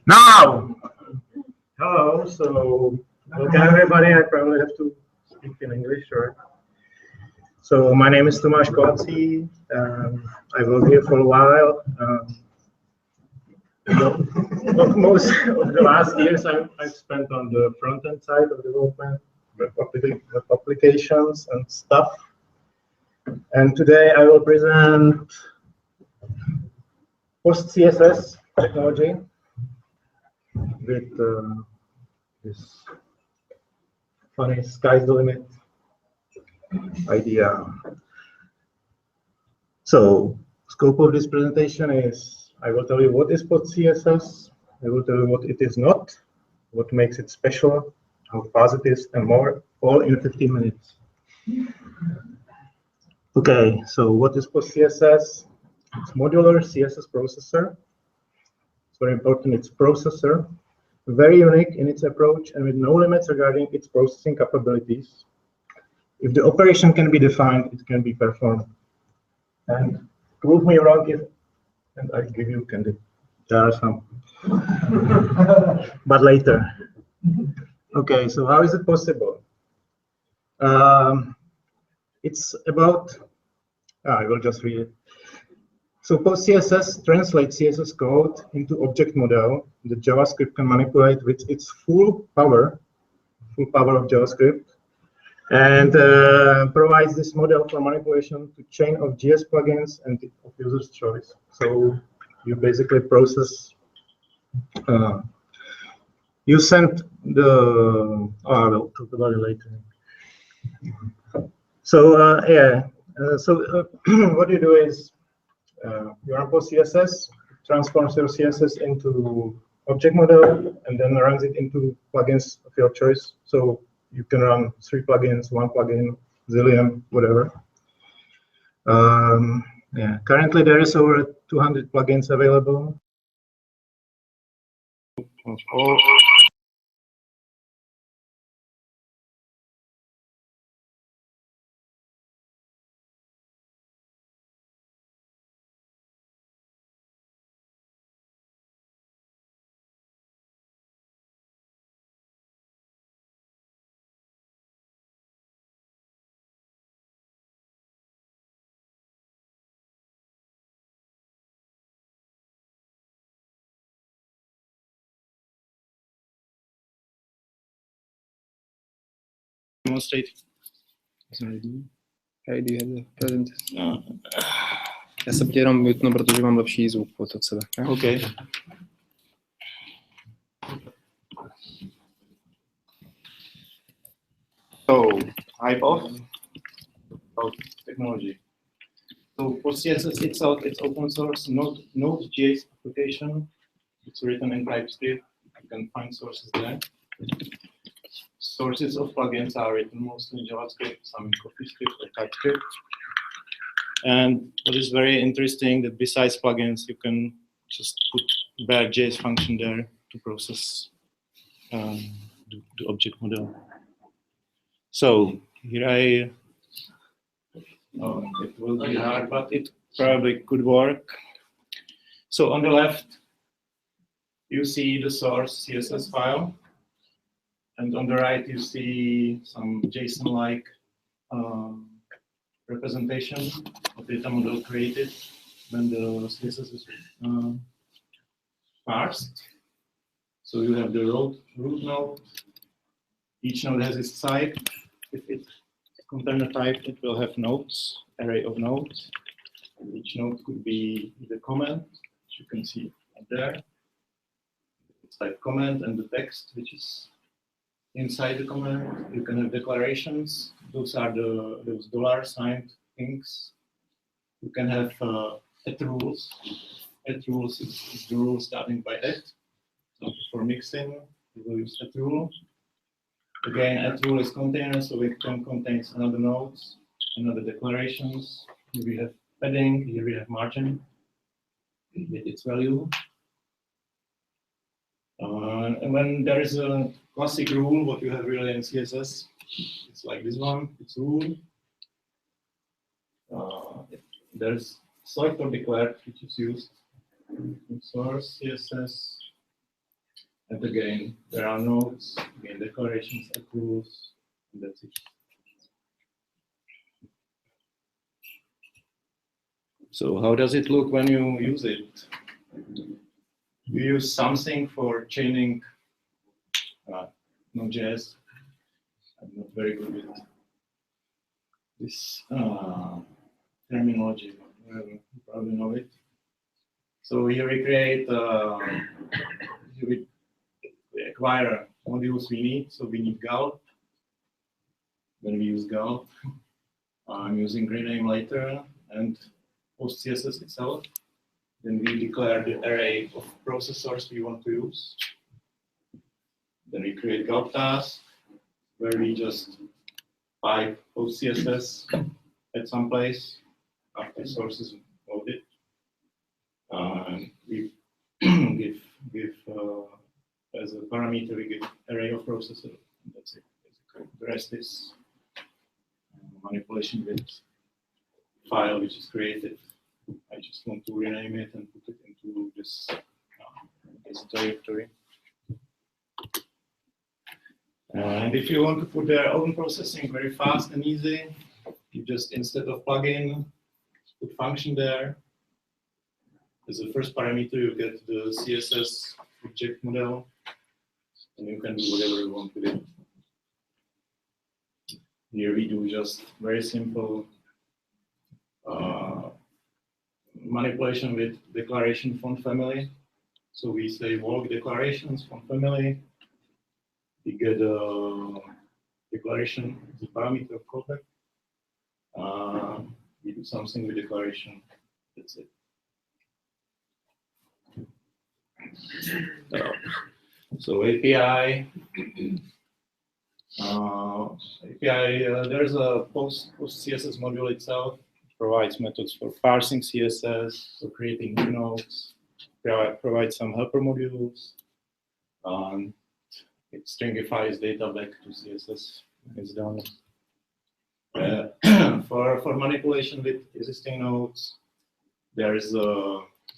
Now! Hello, so welcome everybody. I probably have to speak in English, right? So my name is Tomáš Kovací. I work here for a while. Most of the last years I've spent on the front-end side of development, web applications and stuff. And today I will present PostCSS technology with this funny sky's the limit idea. So, scope of this presentation is I will tell you what is PostCSS, I will tell you what it is not, what makes it special, how fast it is, and more, all in 15 minutes. Okay, so what is PostCSS? It's modular CSS processor. It's very important, it's processor. Very unique in its approach and with no limits regarding its processing capabilities. If the operation can be defined, it can be performed. And prove me wrong if, and I give you candy. There are some, but later. Okay, so how is it possible? It's about, I will just read it. So PostCSS translates CSS code into object model that JavaScript can manipulate with its full power of JavaScript, and provides this model for manipulation to chain of JS plugins and of user's choice. So you basically process, you send the, I will talk about it later. So what you do is, you run PostCSS, transforms your CSS into object model, and then runs it into plugins of your choice. So you can run 3 plugins, 1 plugin, zillion, whatever. Yeah, currently there is over 200 plugins available. Demonstrate. Hey, do you have the presentation? Já jsem tě jenom mutnu, protože mám lepší zvuk od sebe. Okay. So, hype off about technology. So PostCSS itself, it's open source Node.js application. It's written in TypeScript. You can find sources there. Sources of plugins are written mostly in JavaScript, some in CoffeeScript or TypeScript. And what is very interesting that besides plugins, you can just put bare JS function there to process the object model. So here it will be hard, but it probably could work. So on the left, you see the source CSS file. And on the right, you see some JSON-like representation of data model created when the CSS is parsed. So you have the root node. Each node has its type. If it's container type, it will have nodes, array of nodes. And each node could be the comment, which you can see up there. It's type comment and the text, which is inside the comment. You can have declarations. Those are those $signed things. You can have at rules. At rules is the rule starting by at. So for mixing, we will use at rule. Again, at rule is container, so it contains another nodes, another declarations. Here we have padding. Here we have margin with its value. And when there is a classic rule, what you have really in CSS, it's like this one, it's rule. There's selector declared, which is used in source CSS. And again, there are nodes, again, declarations, approvals, and that's it. So how does it look when you use it? You use something for chaining Node.js. I'm not very good with this terminology, but you probably know it. So here we create, we acquire modules we need. So we need gulp. When we use gulp, I'm using rename later and PostCSS itself. Then we declare the array of processors we want to use. Then we create gulp task, where we just pipe PostCSS at some place after source is loaded. We give as a parameter, we give array of processor. That's it. Basically. The rest is manipulation with file which is created. I just want to rename it and put it into this directory. And if you want to put their own processing very fast and easy, you just, instead of plugin, put function there. As the first parameter, you get the CSS object model, and you can do whatever you want with it. Here we do just very simple manipulation with declaration font family. So we say walk declarations font family. We get a declaration as a parameter of callback. We do something with declaration. That's it. So API. There's a PostCSS module itself. It provides methods for parsing CSS, for creating new nodes, provides some helper modules. It stringifies data back to CSS when it's done. For manipulation with existing nodes, there is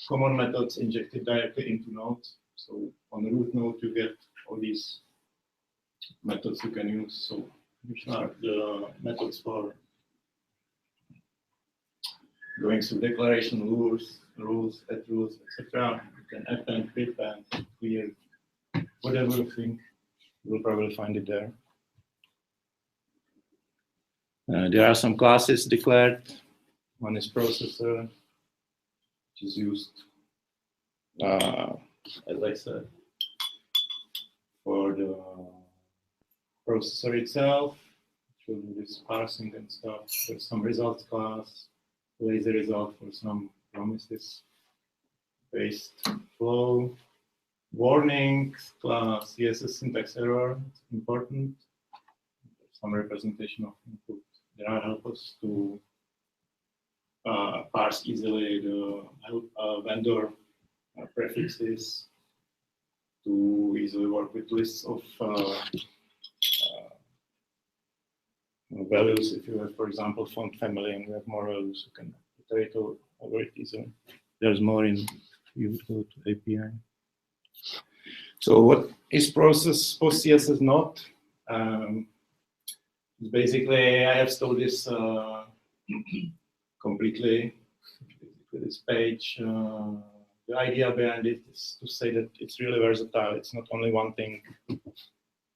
common methods injected directly into nodes. So on the root node, you get all these methods you can use. So which are the methods for going through declaration rules, add rules, etc. You can append, prepend, clear, whatever you think. You'll probably find it there. There are some classes declared. One is processor, which is used, as I said, for the processor itself. It will do this parsing and stuff. There's some results class, lazy result for some promises based flow. Warning class, CSS syntax error, it's important. Some representation of input. There are helpers to parse easily the vendor prefixes, to easily work with lists of values. If you have, for example, font family and you have more values, you can iterate over it easily. There's more in you go to API. So what is PostCSS not? Basically, I have stored this completely. This page. The idea behind it is to say that it's really versatile. It's not only one thing.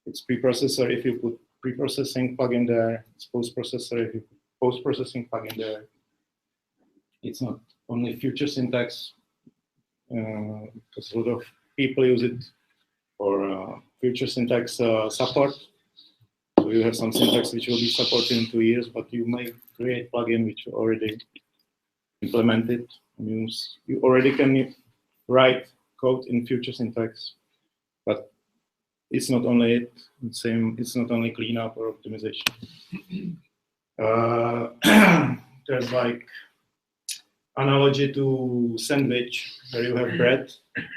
It's preprocessor if you put preprocessing plugin there. It's postprocessor if you put postprocessing plugin there. It's not only future syntax, because a lot of people use it for future syntax support. So you have some syntax which will be supported in 2 years, but you may create plugin which you already implemented. You already can write code in future syntax, but it's not only it. It's not only cleanup or optimization. There's like analogy to sandwich, where you have bread.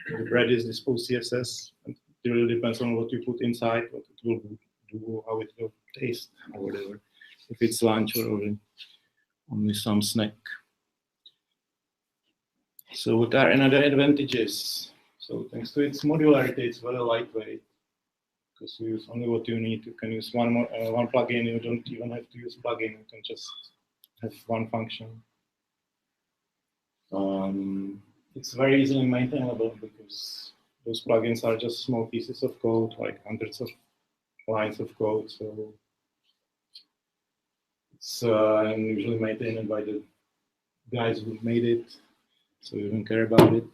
The bread is this PostCSS. It really depends on what you put inside, what it will do, how it will taste, or whatever. If it's lunch or only some snack. So what are another advantages? So thanks to its modularity, it's very lightweight because you use only what you need. You can use one plugin. You don't even have to use plugin. You can just have one function. It's very easily maintainable because those plugins are just small pieces of code, like hundreds of lines of code. So it's usually maintained by the guys who made it, so you don't care about it.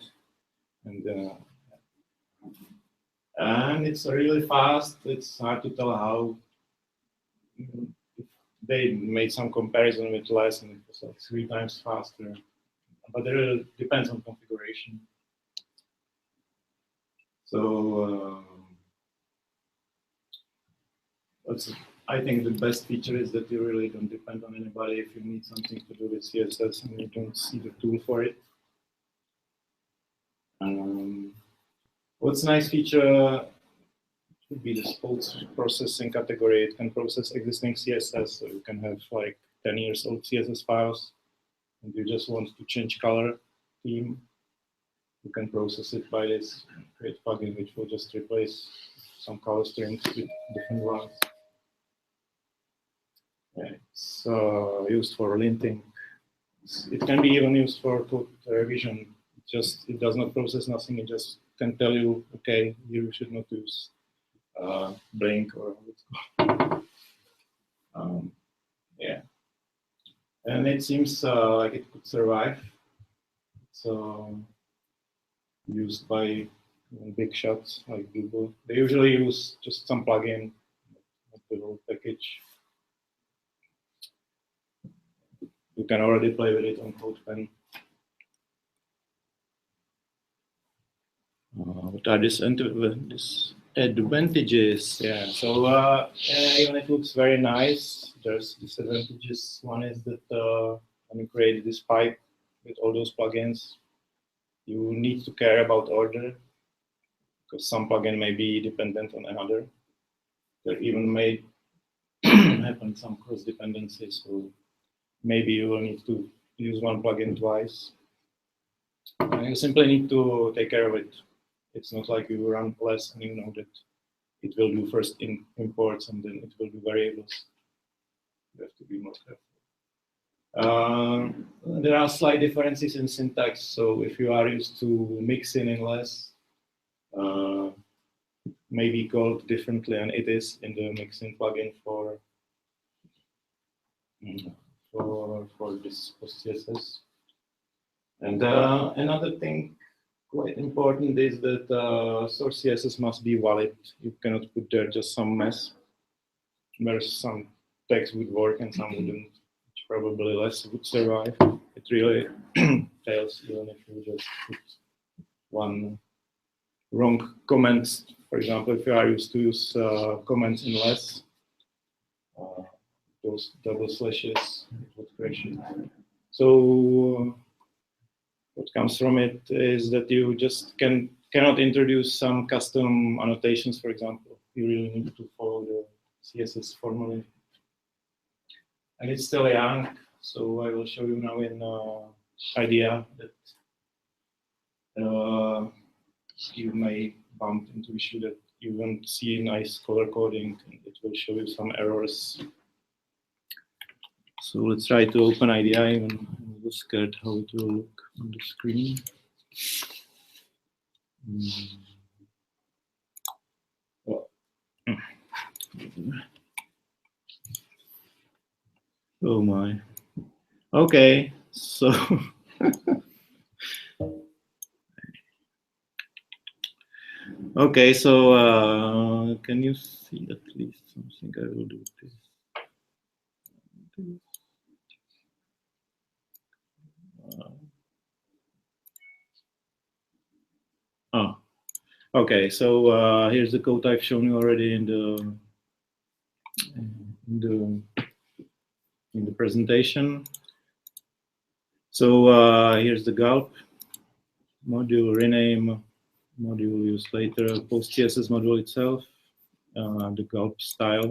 And it's really fast. It's hard to tell how. If they made some comparison with less, and it was like 3 times faster. But it really depends on configuration. So I think the best feature is that you really don't depend on anybody if you need something to do with CSS and you don't see the tool for it. What's a nice feature would be this post-processing category. It can process existing CSS, so you can have like 10 years old CSS files, and you just want to change color theme. You can process it by this create plugin, which will just replace some color strings with different ones. It's used for linting. It can be even used for code revision. It does not process nothing. It just can tell you, okay, you should not use blink or what's called. Yeah, and it seems like it could survive. It's used by big shots like Google. They usually use just some plugin, not the whole package. You can already play with it on CodePen. What are these advantages? Yeah, so even it looks very nice, there's disadvantages. One is that when you create this pipe with all those plugins, you need to care about order because some plugin may be dependent on another. There even may happen some cross dependencies, so maybe you will need to use one plugin twice. You simply need to take care of it. It's not like you run less and you know that it will do first imports and then it will do variables. You have to be more careful. There are slight differences in syntax. So if you are used to mixing in less, it may be called differently, and it is in the mixing plugin for this PostCSS. And another thing quite important is that source CSS must be valid. You cannot put there just some mess where some text would work and some wouldn't, which probably less would survive. It really fails even if you just put one wrong comment. For example, if you are used to use comments in less, those double slashes, it would crash it. So what comes from it is that you just cannot introduce some custom annotations, for example. You really need to follow the CSS formally. And it's still young, so I will show you now in idea that you may bump into issue that you won't see nice color coding, and it will show you some errors. So let's try to open IDEA, even I'm a little scared how it will look on the screen. Oh my. Okay, so okay, so can you see at least something? I will do this. Oh, okay. So here's the code I've shown you already in the presentation. So here's the gulp module, rename module used later, PostCSS module itself, the gulp style.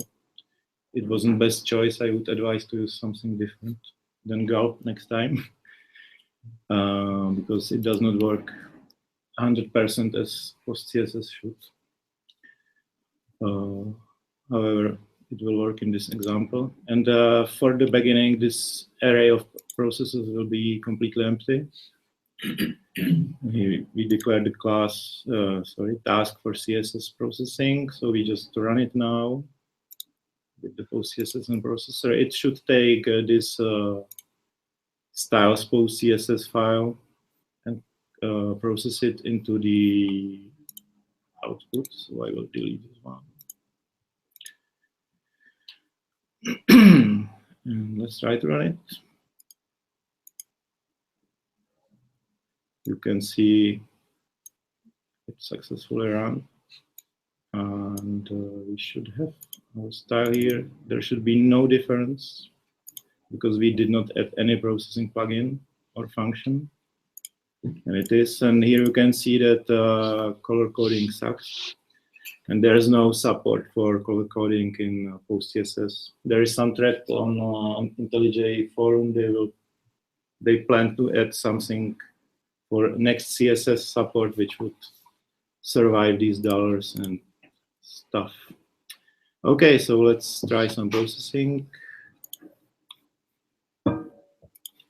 It wasn't best choice. I would advise to use something different than gulp next time. because it does not work 100% as PostCSS should. However, it will work in this example. And for the beginning, this array of processes will be completely empty. We declare the class, task for CSS processing. So we just run it now with the PostCSS and processor. It should take this styles PostCSS file and process it into the output. So I will delete this one. And let's try to run it. You can see it successfully run. And we should have our style here. There should be no difference because we did not add any processing plugin or function. And it is. And here you can see that color coding sucks. And there is no support for color coding in PostCSS. There is some thread on IntelliJ forum. They plan to add something for next CSS support, which would survive these dollars and stuff. Okay, so let's try some processing.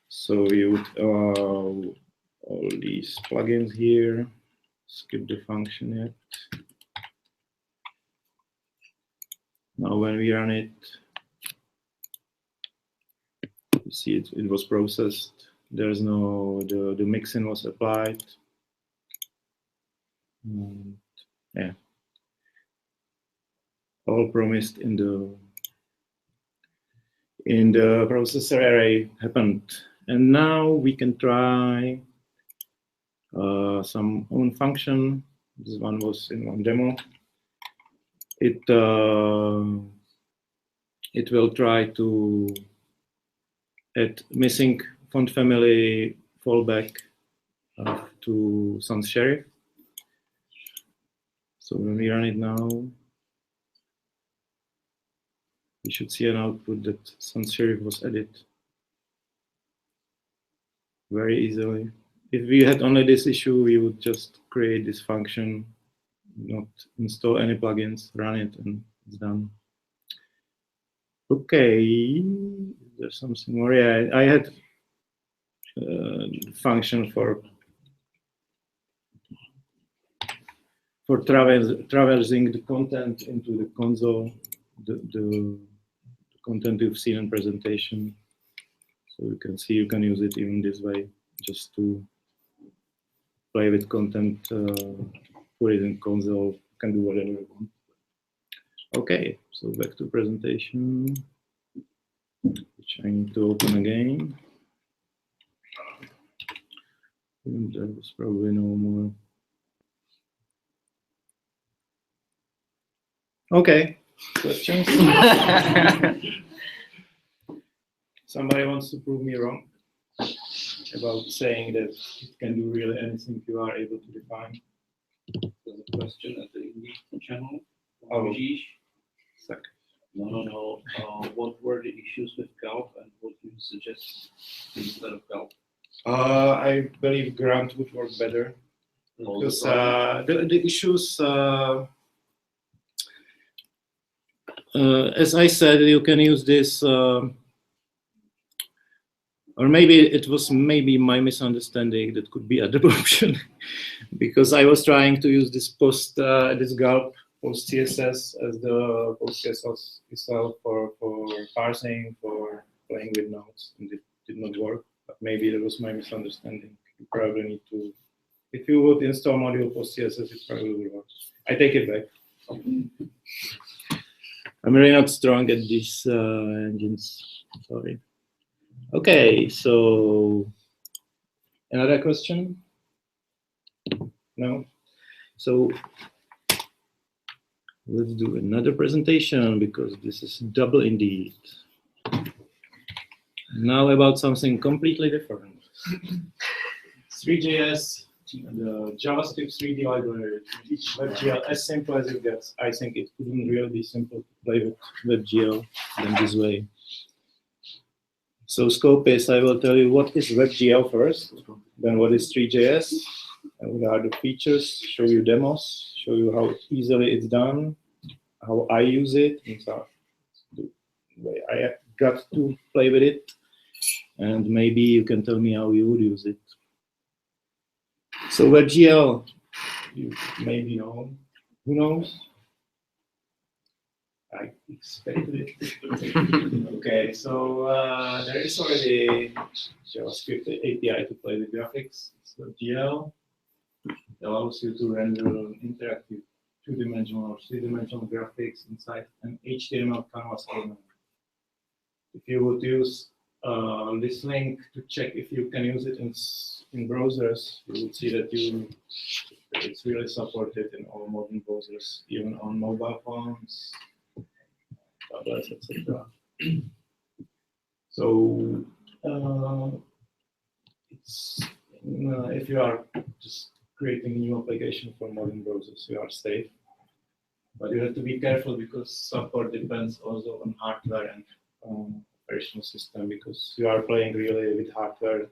So we would allow all these plugins here. Skip the function yet. Now when we run it, you see it was processed. There's no, the mixin was applied. Yeah. All promised in the processor array happened. And now we can try some own function. This one was in one demo. It will try to add missing font family fallback to sans serif. So when we run it now, we should see an output that sans serif was added very easily. If we had only this issue, we would just create this function, not install any plugins, run it, and it's done. Okay, there's something more. Yeah, I had function for traversing the content into the console, the content you've seen in presentation. So you can see you can use it even this way, just to play with content, put it in console, you can do whatever you want. Okay, so back to presentation, which I need to open again. And there was probably no more. Okay, questions? Somebody wants to prove me wrong about saying that it can do really anything you are able to define? There's a question at the English channel. Oh. Second. No. What were the issues with Galp and what do you suggest instead of Galp? I believe Grunt would work better. Because the issues, as I said, you can use this, or maybe it was my misunderstanding that could be a double option, because I was trying to use this this Gulp PostCSS as the PostCSS itself for parsing, for playing with nodes, and it did not work. But maybe that was my misunderstanding. You probably need to, if you would install module PostCSS, it probably will work. I take it back. I'm really not strong at these engines. Sorry. Okay, so another question? No? So let's do another presentation because this is double indeed. Now about something completely different. ThreeJS, the JavaScript 3D library, WebGL, as simple as it gets. I think it couldn't really be simple to play with WebGL than this way. So scope is, I will tell you what is WebGL first, then what is Three.js, and what are the features, show you demos, show you how easily it's done, how I use it, and so the way I got to play with it, and maybe you can tell me how you would use it. So WebGL, you maybe know, who knows? I expected it. Okay, so there is already JavaScript API to play with graphics. So GL allows you to render interactive two-dimensional or three-dimensional graphics inside an HTML canvas element. If you would use this link to check if you can use it in browsers, you would see that it's really supported in all modern browsers, even on mobile phones, tablets, etc. So if you are just creating a new application for modern browsers, you are safe. But you have to be careful because support depends also on hardware and operational system, because you are playing really with hardware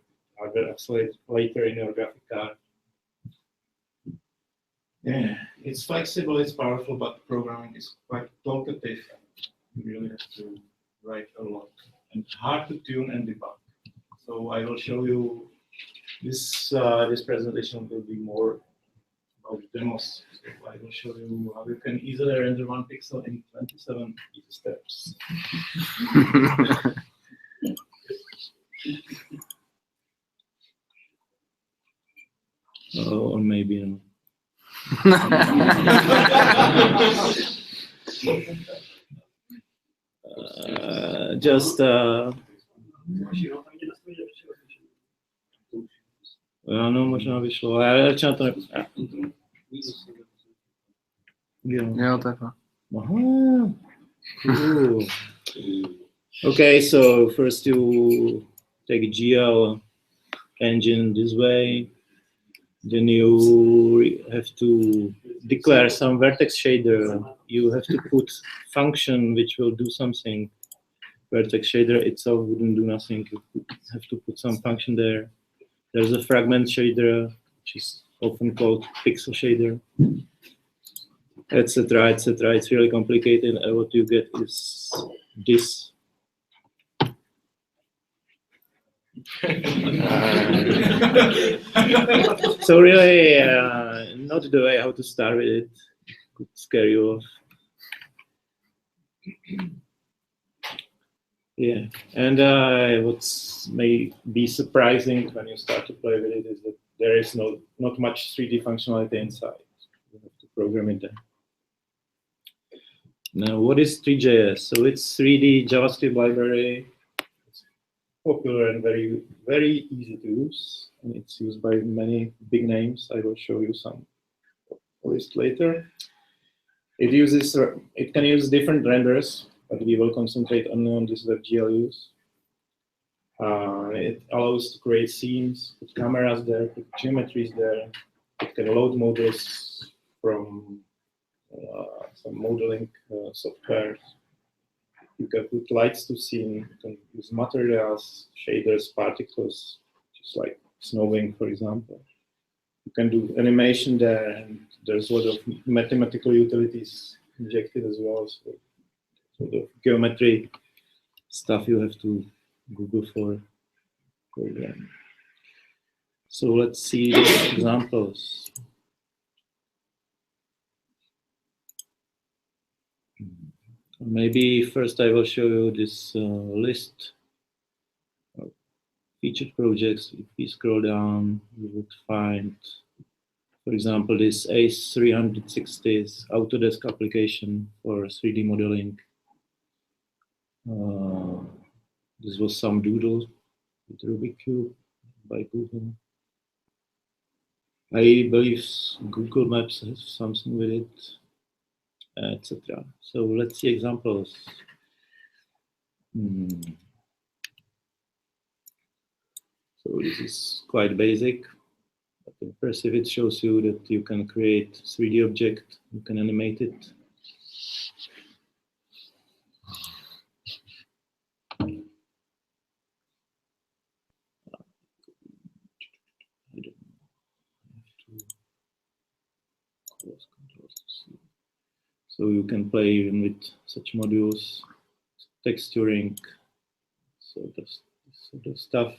accelerated later in your graphic card. Yeah, it's flexible, it's powerful, but programming is quite talkative. You really have to write a lot and hard to tune and debug. So I will show you this. This presentation will be more about demos. So I will show you how you can easily render one pixel in 27 easy steps. Or maybe no. Ano, možná vyšlo. Já to Jo, takhle. Aha. Cool. Okay, so first you take a GL engine this way. Then you have to declare some vertex shader. You have to put function which will do something. Vertex shader itself wouldn't do nothing. You have to put some function there. There's a fragment shader, which is often called pixel shader, etc., etc. It's really complicated, and what you get is this. So really, not the way how to start with it. Could scare you off. Yeah, and what may be surprising when you start to play with it is that there is not much 3D functionality inside. You have to program it there. Now, what is Three.js? So it's 3D JavaScript library. It's popular and very, very easy to use. And it's used by many big names. I will show you some list later. It can use different renders, but we will concentrate only on this WebGL use. It allows to create scenes, put cameras there, put geometries there. It can load models from some modeling software. You can put lights to scene. You can use materials, shaders, particles, just like snowing, for example. You can do animation there, and there's a lot of mathematical utilities injected as well. So the geometry stuff you have to Google for them. So let's see the examples. Maybe first I will show you this list of featured projects. If we scroll down, you would find, for example, this Is 360 Autodesk application for 3D modeling. This was some doodle with Rubik Cube by Google. I believe Google Maps has something with it, etc. So let's see examples. So this is quite basic, but impressive. It shows you that you can create 3D object, you can animate it. So you can play even with such modules, texturing, sort of stuff.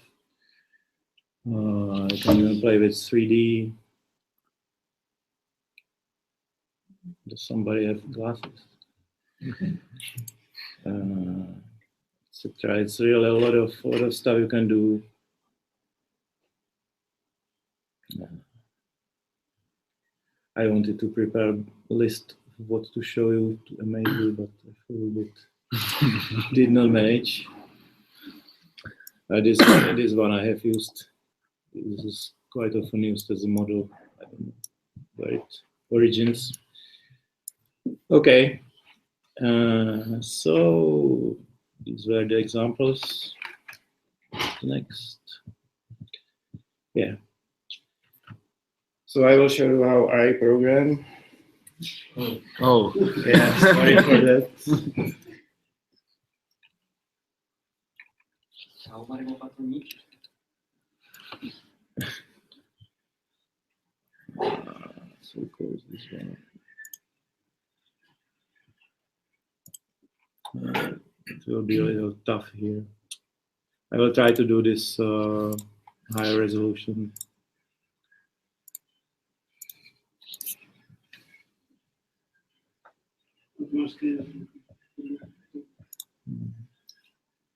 You can even play with 3D. Does somebody have glasses? Etc. It's really a lot of stuff you can do. I wanted to prepare a list of what to show you to amaze you, but I feel a bit did not manage. This one I have used. This is quite often used as a model. I don't know where it origins. Okay, so these were the examples. Next, yeah. So I will show you how I program. Oh, Yeah, sorry for that. So close this one. It will be a little tough here. I will try to do this higher resolution.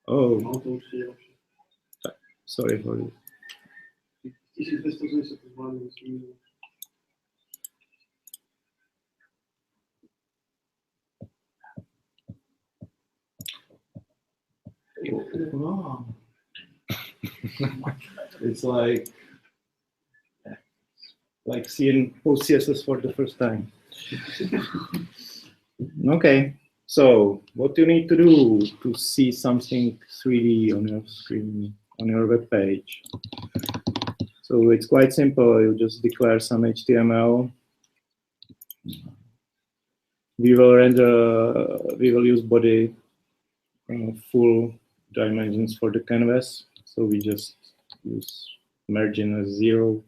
Oh, sorry for this. Wow. It's like seeing PostCSS for the first time. Okay, so what you need to do to see something 3D on your screen, on your web page. So it's quite simple. You just declare some HTML. We will use body full dimensions for the canvas. So we just use margin as 0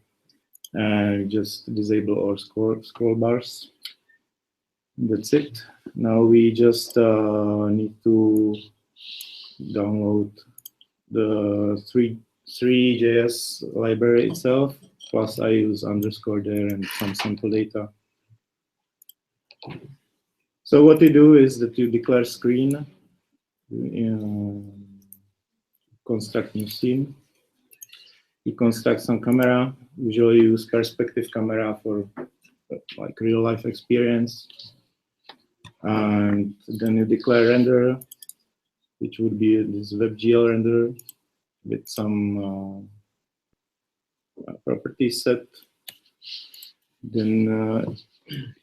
and just disable our scroll bars. That's it. Now we just need to download the ThreeJS library itself. Plus I use underscore there and some simple data. So what you do is that you declare screen, construct new scene. You construct some camera. Usually use perspective camera for like real life experience. And then you declare render, which would be this WebGL render with some properties set. Then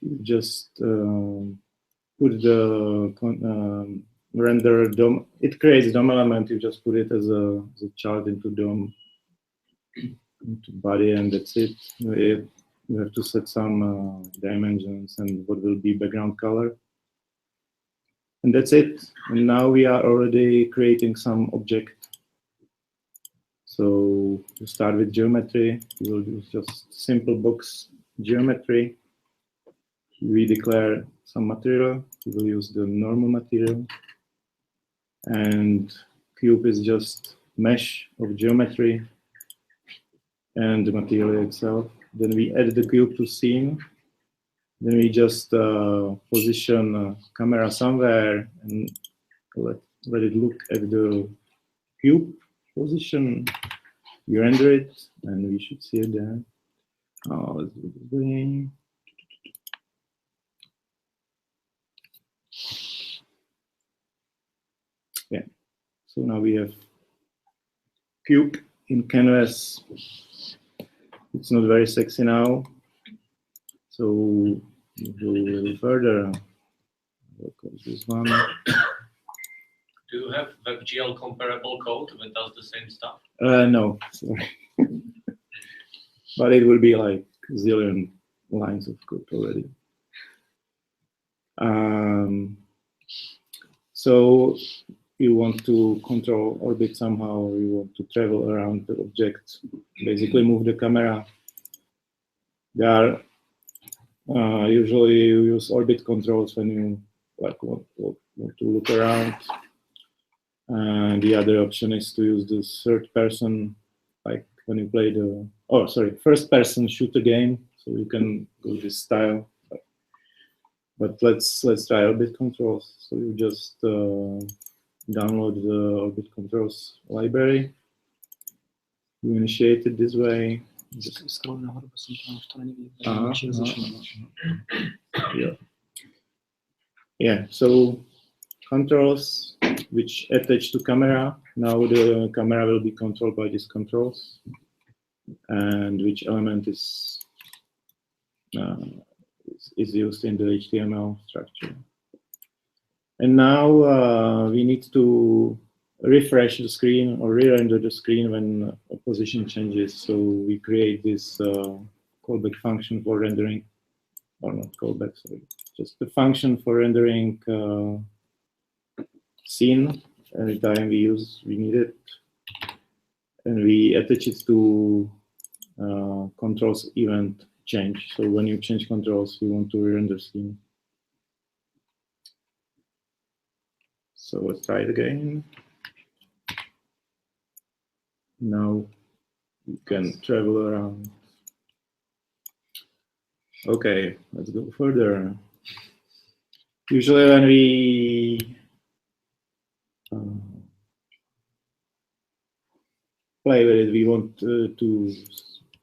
you just put the render DOM. It creates DOM element. You just put it as a child into DOM, into body, and that's it. You have to set some dimensions and what will be background color. And that's it. And now we are already creating some object. So to start with geometry, we will use just simple box geometry. We declare some material. We will use the normal material. And cube is just mesh of geometry and the material itself. Then we add the cube to scene. Then we just position camera somewhere and let it look at the cube position. We render it, and we should see it there. Oh, let's do this way. Yeah. So now we have cube in canvas. It's not very sexy now. So we'll go a little further. We'll close this one. Do you have WebGL comparable code that does the same stuff? No, sorry. But it will be like a zillion lines of code already. So you want to control orbit somehow, or you want to travel around the object, basically move the camera. There are Usually you use orbit controls when you like want to look around. And the other option is to use the third person, like when you play the, oh, sorry, first person shooter game. So you can go this style. But let's try orbit controls. So you just download the orbit controls library. You initiate it this way. Just scroll nahoru, prosím tě, už to není vidět. Yeah, so controls which attach to camera. Now the camera will be controlled by these controls, and which element is used in the HTML structure. And now we need to refresh the screen or re-render the screen when a position changes. So we create this callback function for rendering, or not callback, sorry, just the function for rendering scene every time we need it, and we attach it to controls event change. So when you change controls, we want to re-render scene. So let's try it again. Now you can travel around. Okay, let's go further. Usually when we play with it, we want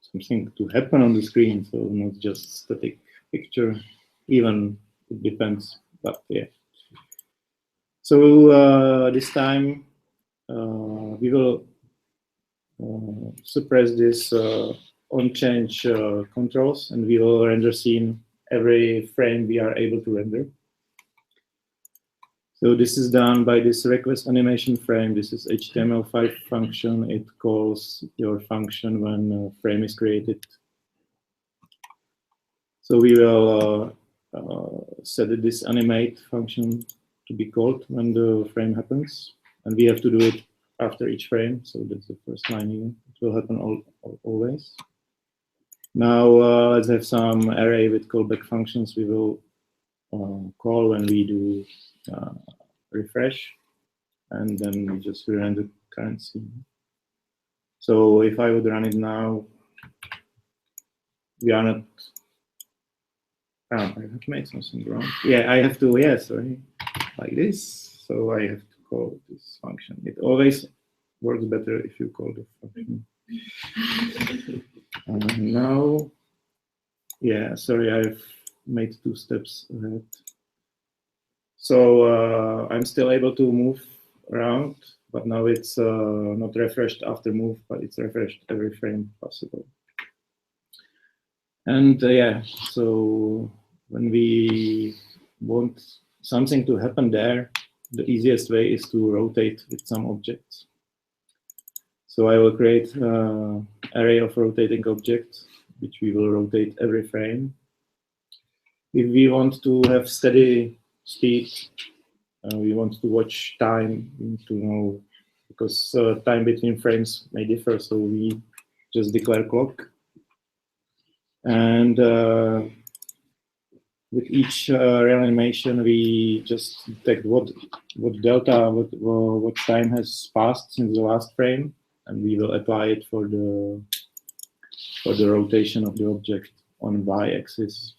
something to happen on the screen, so not just static picture. Even it depends, but yeah. So this time we will suppress this on change controls, and we will render scene every frame we are able to render. So this is done by this request animation frame. This is HTML5 function. It calls your function when a frame is created. So we will set this animate function to be called when the frame happens, and we have to do it after each frame. So that's the first line here. It will happen always. Now let's have some array with callback functions we will call when we do refresh, and then we just render the current scene. So if I would run it now, we are not. Oh, I have made something wrong. Yeah, I have to. Yeah, sorry, like this. So I have to call this function. It always works better if you call the function. Now, yeah, sorry, I've made 2 steps ahead. So I'm still able to move around, but now it's not refreshed after move, but it's refreshed every frame possible. And yeah, so when we want something to happen there, the easiest way is to rotate with some objects. So I will create an array of rotating objects, which we will rotate every frame. If we want to have steady speed, we want to watch time, we need to know, because time between frames may differ, so we just declare clock. And with each reanimation, we just detect what delta, what time has passed since the last frame, and we will apply it for the rotation of the object on y-axis.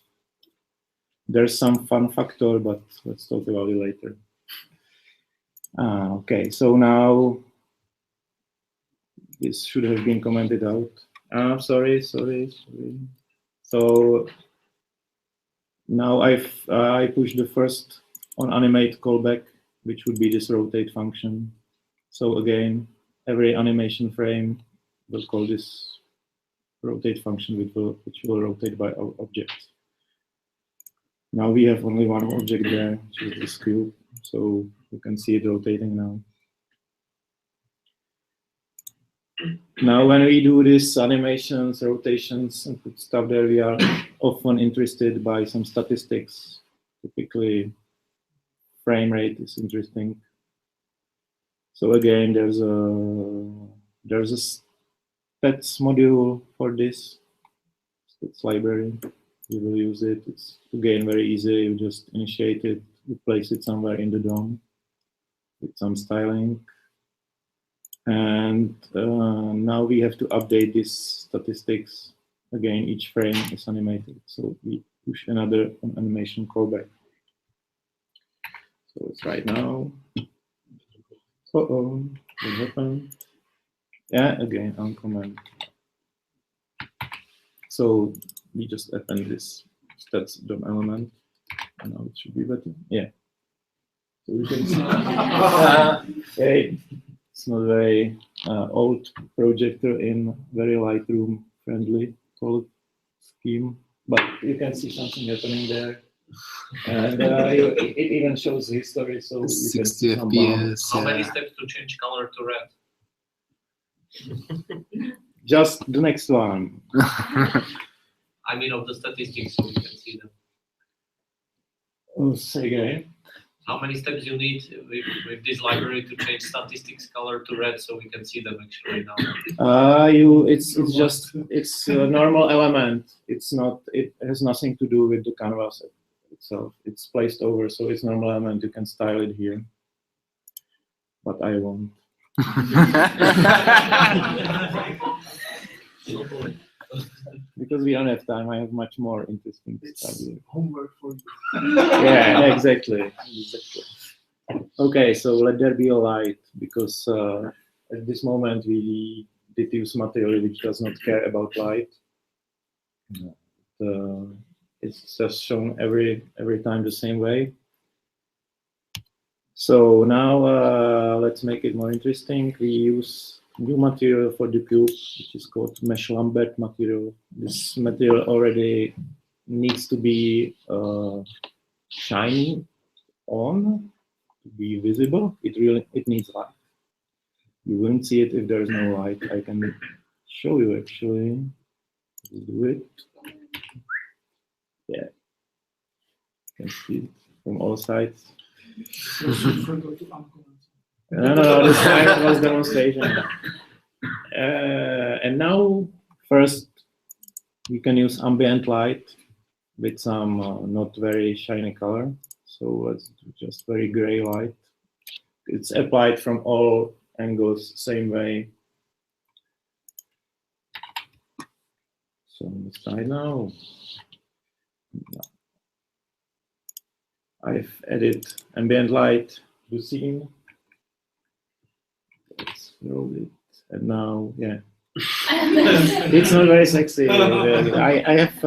There's some fun factor, but let's talk about it later. Okay, so now this should have been commented out. Sorry. So now I push the first on animate callback, which would be this rotate function. So again, every animation frame will call this rotate function, which will rotate by our object. Now we have only one object there, which is this cube, so you can see it rotating now. Now, when we do these animations, rotations, and put stuff there, we are often interested by some statistics. Typically, frame rate is interesting. So again, there's a stats module for this stats library. we will use it. It's again very easy. You just initiate it, you place it somewhere in the DOM with some styling. And now we have to update these statistics. Again, each frame is animated. So we push another animation callback. So it's right now. Uh-oh, what happened? Yeah, again, uncomment. So we just append this stats DOM element. And now it should be better. Yeah. So we can see. Okay. It's not very old projector in very Lightroom friendly color scheme, but you can see something happening there. And it even shows the history, so you can 60 see some bumps. FPS. How many steps to change color to red? Just the next one. I mean, of the statistics, so we can see them. Oh, say again. How many steps you need with this library to change statistics color to red, so we can see them actually now? It's a normal element. It's not. It has nothing to do with the canvas itself. It's placed over, so it's normal element. You can style it here, but I won't. Because we don't have time. I have much more interesting stuff here. Homework for you. Yeah, exactly. Okay, so let there be a light, because at this moment we did use material which does not care about light. It's just shown every time the same way. So now let's make it more interesting. We use new material for the cube, which is called Mesh Lambert material. This material already needs to be shiny on to be visible. It needs light. You wouldn't see it if there's no light. I can show you actually. Do it. Yeah. You can see it from all sides. No, this time was demonstration. And now, first, we can use ambient light with some not very shiny color. So let's do just very gray light. It's applied from all angles, same way. So on the side now. I've added ambient light to the scene. Let's roll it. And now, yeah. It's not very sexy. I have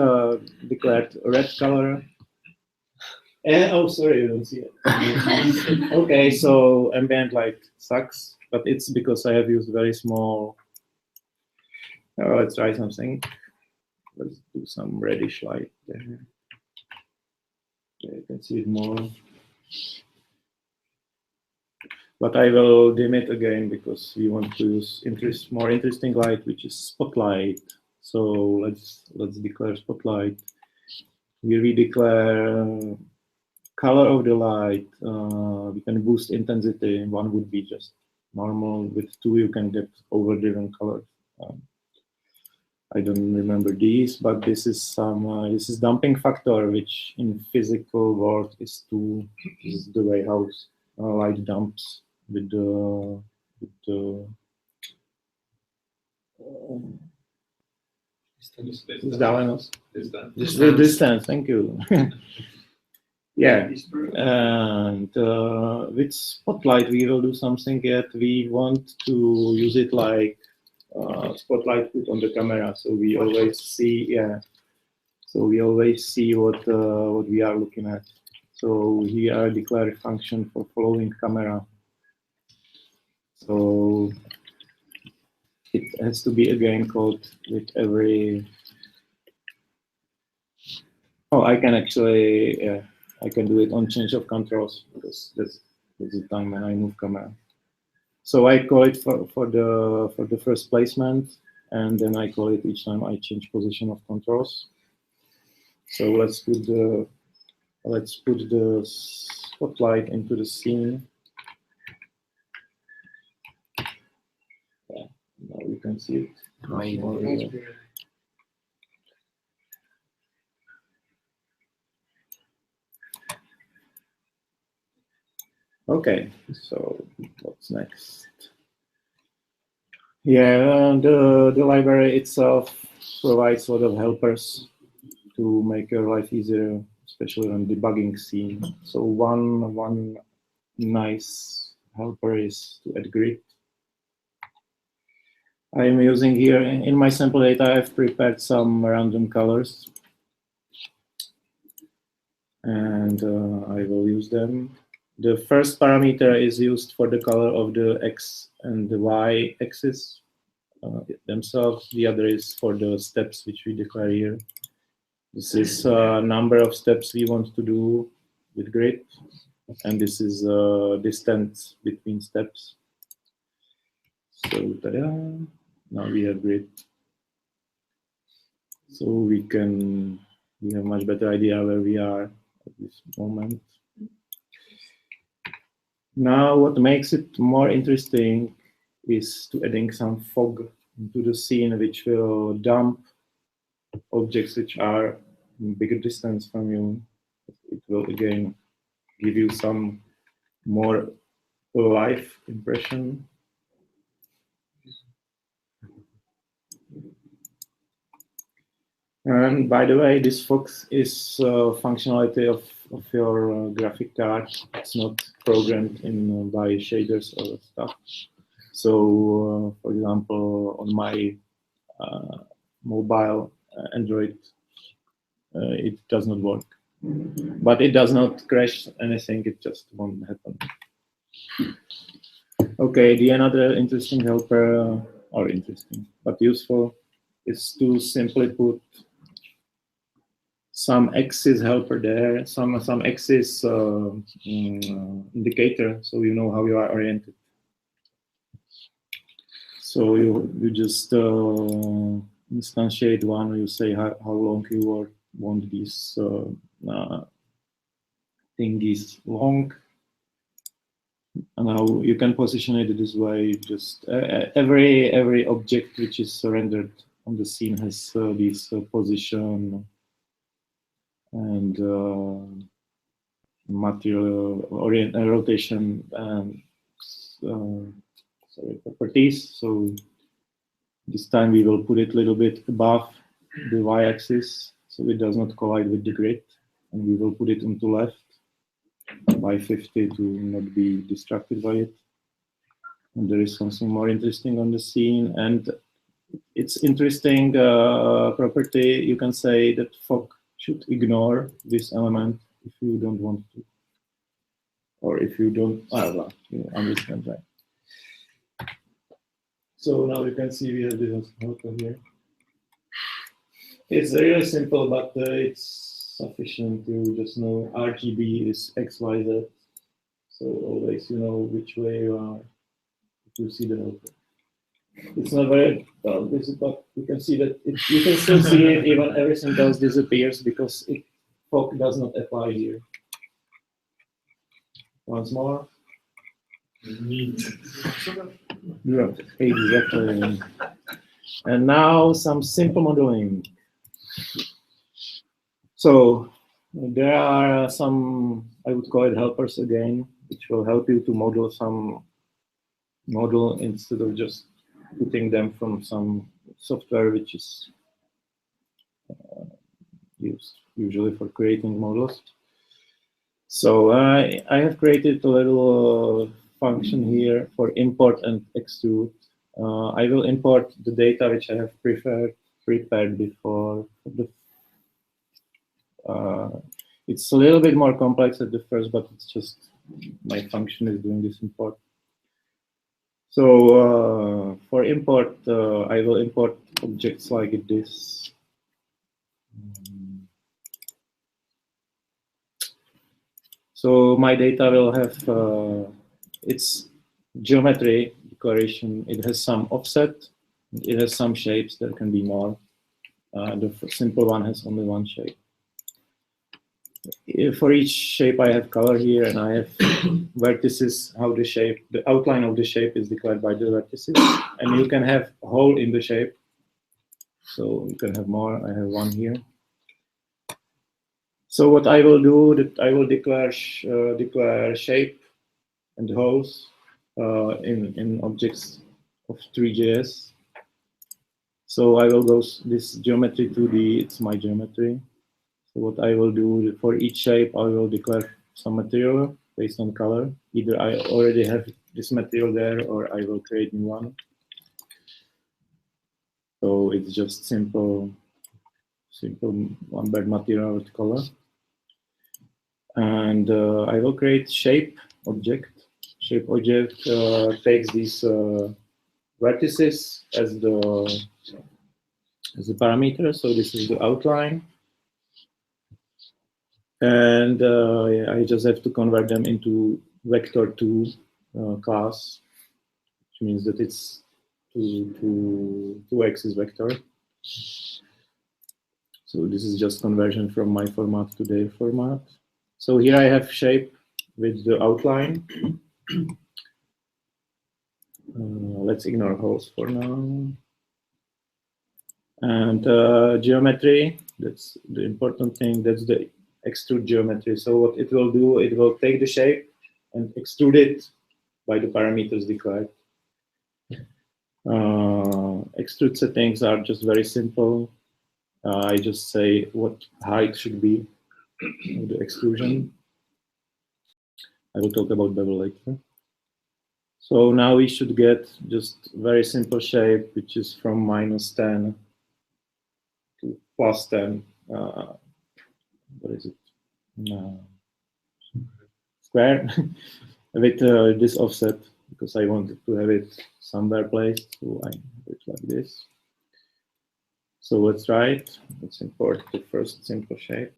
declared a red color. Oh, sorry, you don't see it. Okay, so ambient light sucks, but it's because I have used very small. Oh, let's try something. Let's do some reddish light there. Yeah, you can see it more. But I will dim it again because we want to use more interesting light, which is spotlight. So let's declare spotlight. We redeclare color of the light. We can boost intensity. One would be just normal. With two, you can get overdriven colors. I don't remember these, but this is some. This is damping factor, which in physical world is 2. This is the way how light dumps with the distance. Thank you. Yeah, and with spotlight we will do something yet. We want to use it like spotlight put on the camera, so we always see. Yeah, so we always see what we are looking at. So here I declare a function for following camera. So it has to be again called with every. Oh, I can actually, yeah, I can do it on change of controls because that's the time when I move camera. So I call it for the first placement, and then I call it each time I change position of controls. So let's put the spotlight into the scene. Yeah, now you can see it. Okay, so what's next? Yeah, the library itself provides a lot of helpers to make your life easier, especially on debugging scene. So one nice helper is to add grid. I'm using here in my sample data, I've prepared some random colors, and I will use them. The first parameter is used for the color of the X and the Y axis themselves. The other is for the steps which we declare here. This is a number of steps we want to do with grid, and this is distance between steps. So ta-da, now we have grid. So we have a much better idea where we are at this moment. Now, what makes it more interesting is to adding some fog into the scene, which will dump objects which are in bigger distance from you. It will again give you some more live impression. And by the way, this fog is functionality of your graphic card. It's not programmed in by shaders or stuff. So, for example, on my mobile Android, it does not work. But it does not crash anything, it just won't happen. Okay, the another interesting helper, or interesting, but useful, is to simply put some axis helper there, some axis indicator, so you know how you are oriented. So you just instantiate one, you say how long you want this thing is long. And now you can position it this way. Just every object which is rendered on the scene has this position and material rotation and properties. So this time we will put it a little bit above the y-axis, so it does not collide with the grid, and we will put it onto left by 50 to not be distracted by it. And there is something more interesting on the scene, and it's interesting property. You can say that fog should ignore this element if you don't want to, or if you don't, you understand, right? So now you can see we have this helper here. It's really simple, but it's sufficient to just know RGB is X, Y, Z. So always you know which way you are if you see the helper. It's not very well visible, but you can see that you can still see it even everything else disappears because fog does not apply here. Once more. Yeah, exactly. And now some simple modeling. So there are some, I would call it helpers again, which will help you to model some model instead of just putting them from some software which is used usually for creating models. So I have created a little function here for import and extrude. I will import the data which I have prepared before. It's a little bit more complex at the first, but it's just my function is doing this import. So for import, I will import objects like this. So my data will have its geometry declaration. It has some offset. It has some shapes. There can be more. The simple one has only one shape. For each shape, I have color here, and I have vertices. How the outline of the shape is declared by the vertices, and you can have a hole in the shape. So you can have more. I have one here. So what I will do, that I will declare shape and holes in objects of ThreeJS. So I will go this geometry to it's my geometry. So what I will do for each shape, I will declare some material based on color. Either I already have this material there, or I will create new one. So it's just simple one bed material with color. And I will create shape object. Shape object takes these vertices as the parameter. So this is the outline. And yeah, I just have to convert them into vector2 class, which means that it's two axis vector. So this is just conversion from my format to their format. So here I have shape with the outline. Let's ignore holes for now. And geometry, that's the important thing, that's the extrude geometry. So what it will do, it will take the shape and extrude it by the parameters declared. Extrude settings are just very simple. I just say what height should be the extrusion. I will talk about bevel later. So now we should get just very simple shape, which is from -10 to +10. What is it? Square with this offset, because I wanted to have it somewhere placed. So I have it like this. So let's try it. Let's import the first simple shape.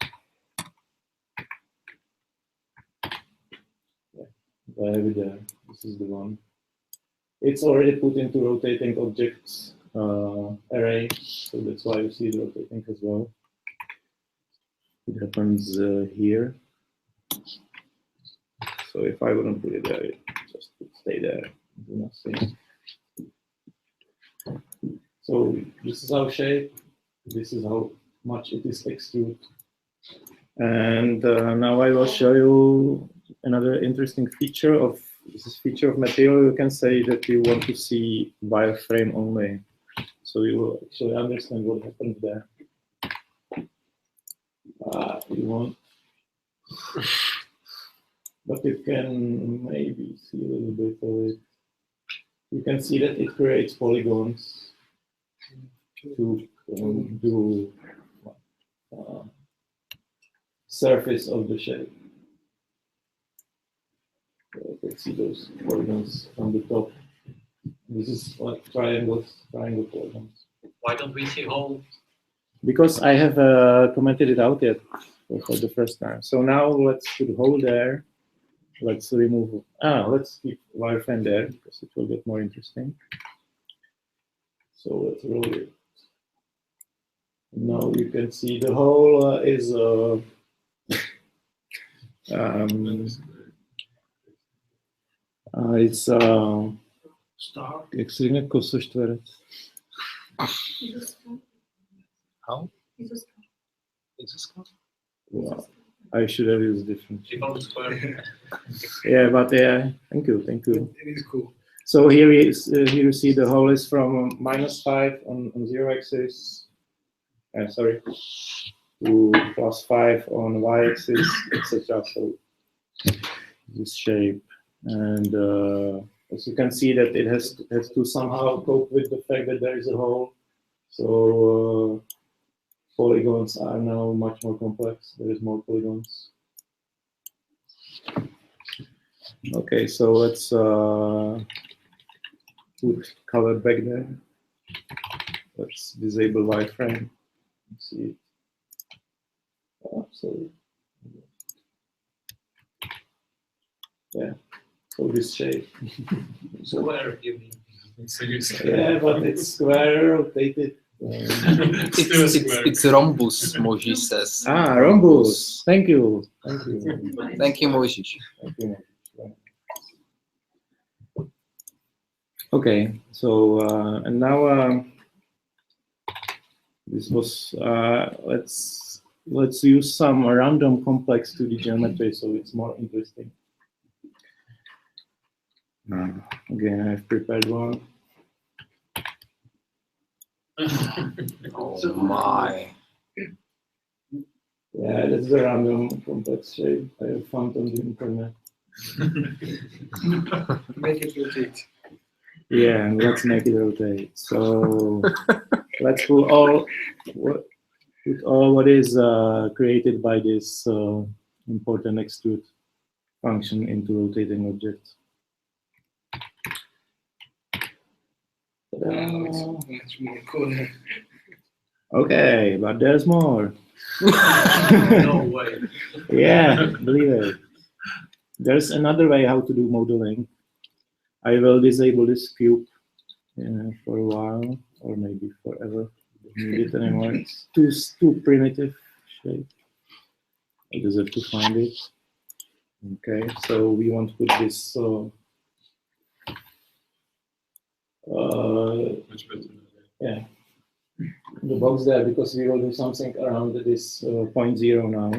I have it there. This is the one. It's already put into rotating objects array, so that's why you see the rotating as well. It happens here. So if I wouldn't put it there, it just would stay there, do nothing. So this is our shape. This is how much it is extruded. And now I will show you another interesting feature of this feature of material. You can say that you want to see wireframe only, so you will actually understand what happens there. You want, but you can maybe see a little bit of it. You can see that it creates polygons to do surface of the shape. You can see those polygons from the top. This is like triangle polygons. Why don't we see whole? Because I have commented it out yet for the first time. So now let's put hole there. Let's remove. Let's keep wireframe there because it will get more interesting. So let's roll it. Now you can see the hole is it's Star. extremely kosočtverec. How? Wow. I should have used different. Default square. Yeah, but yeah, thank you. It is cool. So here here you see the hole is from -5 on 0 axis. Sorry, to +5 on y axis, etc. So this shape, and as you can see that it has to somehow cope with the fact that there is a hole. So polygons are now much more complex. There is more polygons. Okay, so let's put color back there. Let's disable wireframe. See it. So yeah. So this shape. Square, you mean? Yeah, but it's square rotated. It's rhombus, Mojis says. Rhombus. Thank you. Thank you, Mojis. Okay, so and now this was let's use some random complex 2D geometry so it's more interesting. Again, I've prepared one. Oh my. Yeah, that's the random complex shape I have found on the internet. Make it rotate. Yeah, and let's make it rotate. So let's put all what is created by this important extrude function into rotating objects. Now it's much more cooler. Okay, but there's more. No way. Yeah, believe it. There's another way how to do modeling. I will disable this cube for a while, or maybe forever. Don't need it anymore. It's too primitive shape. I just have to find it. Okay, so we want to put this yeah, the box there, because we will do something around this point 0 now.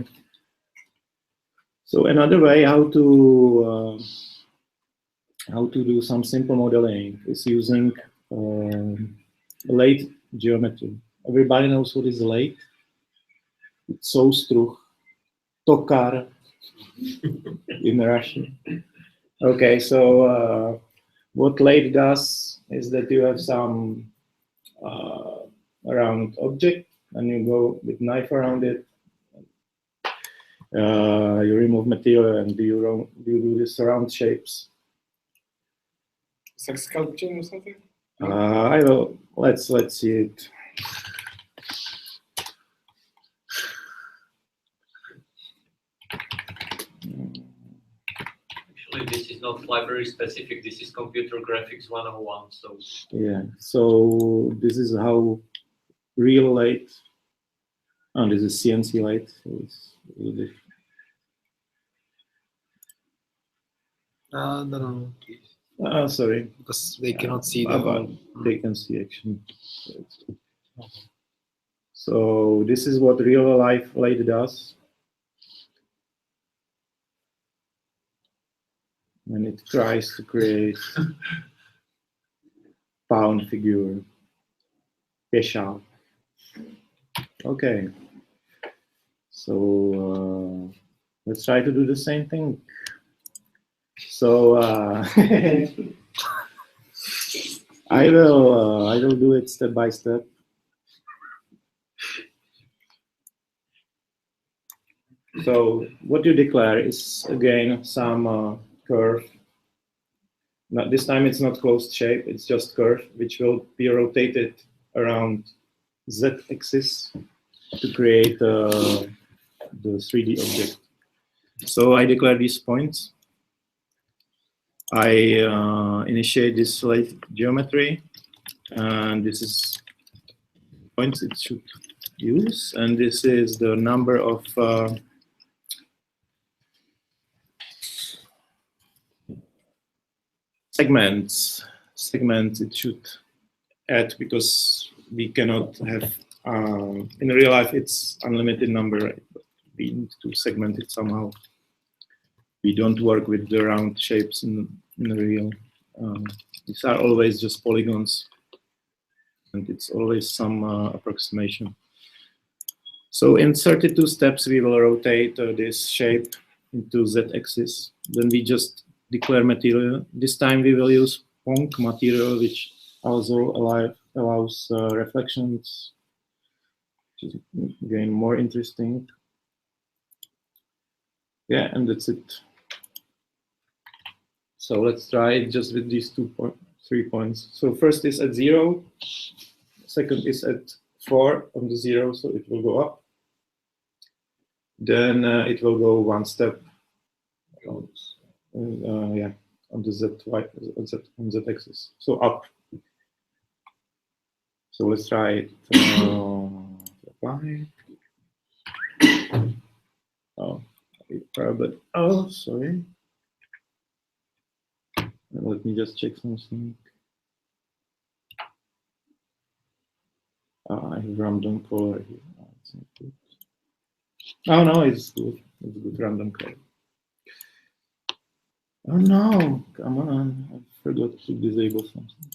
So another way how to do some simple modeling is using Light geometry. Everybody knows what is light. It's soustruh, tokar in Russian. Okay, so what light does is that you have some round object, and you go with knife around it. You remove material and you do these round shapes. It's like sculpting or something? I will. Let's see it. Actually, this is not library specific. This is computer graphics 101. So Yeah. So this is how real light. Oh, this is CNC light. So it's a little bit. No, please. Sorry. Because they cannot see the But whole. they can see action. So this is what real life light does. When it tries to create pound figure. Pesha. Okay. So let's try to do the same thing. So I will do it step by step. So what you declare is again some curve. Now, this time it's not closed shape, it's just curve, which will be rotated around z-axis to create the 3D object. So I declare these points. I initiate this light geometry, and this is points it should use, and this is the number of segments it should add, because we cannot have in real life it's unlimited number. We need to segment it somehow. We don't work with the round shapes in the real. These are always just polygons, and it's always some approximation. So in 32 steps, we will rotate this shape into z-axis. Then we just declare material. This time we will use ponk material, which also allows reflections, which is again more interesting. Yeah, and that's it. So let's try it just with these 3 points. So first is at 0, second is at 4 on the 0, so it will go up. Then it will go one step, yeah, on the z-axis, so up. So let's try it. Apply. Oh, sorry. Let me just check something. I have random color here. It's not good. Oh no, it's good. It's good random color. Oh no, come on, I forgot to disable something.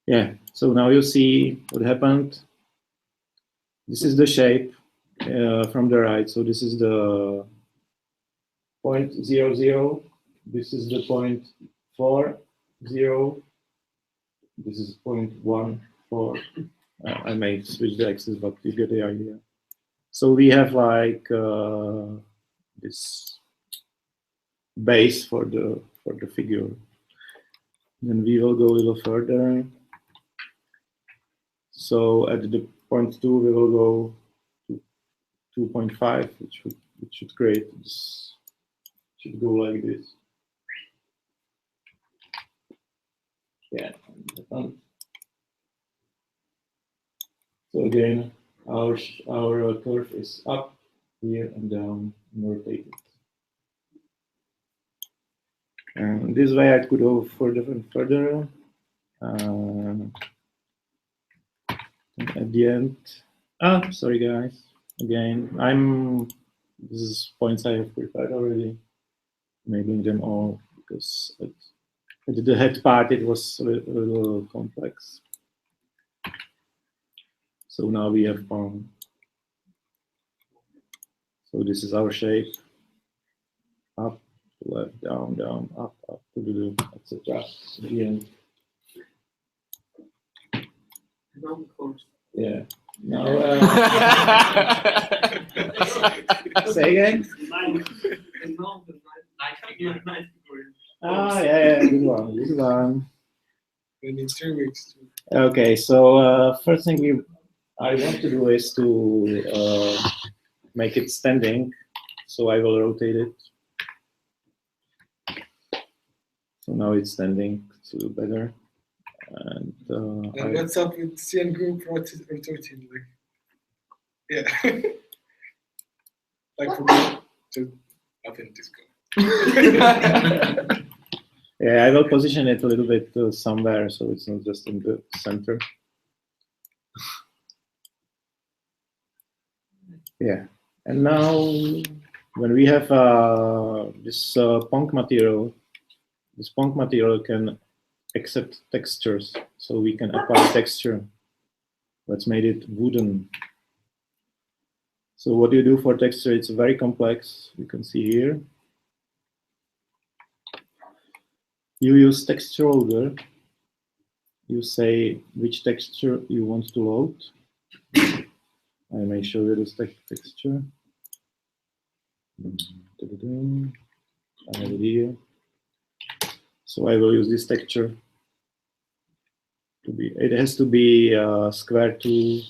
Yeah, so now you see what happened. This is the shape from the right. So this is the 0.00. This is the 0.40. This is 0.14. I may switch the axis, but you get the idea. So we have like this base for the figure. Then we will go a little further. So at the 0.2, we will go to 2.5, which should create this. Should go like this. Yeah. So again, our curve is up here and down and rotated. And this way I could go further and further. At the end, sorry guys. Again, this is points I have prepared already. Enabling them all because at the head part it was a little complex. So now we have found. So this is our shape. Up, left, down, down, up, etc. At the end. Yeah. Now, say again. Yeah, good one. We need 3 weeks. Okay, so first thing I want to do is to make it standing. So I will rotate it. So now it's standing. It's a little better. And what's up with CN group rotating? Like, yeah. Like for me to up in disco. Yeah, I will position it a little bit somewhere so it's not just in the center. Yeah, and now when we have this punk material, this punk material can accept textures, so we can apply texture. Let's make it wooden. So what do you do for texture? It's very complex. You can see here. You use texture loader. You say which texture you want to load. I may show you this texture. I have it here. So I will use this texture. It has to be square 2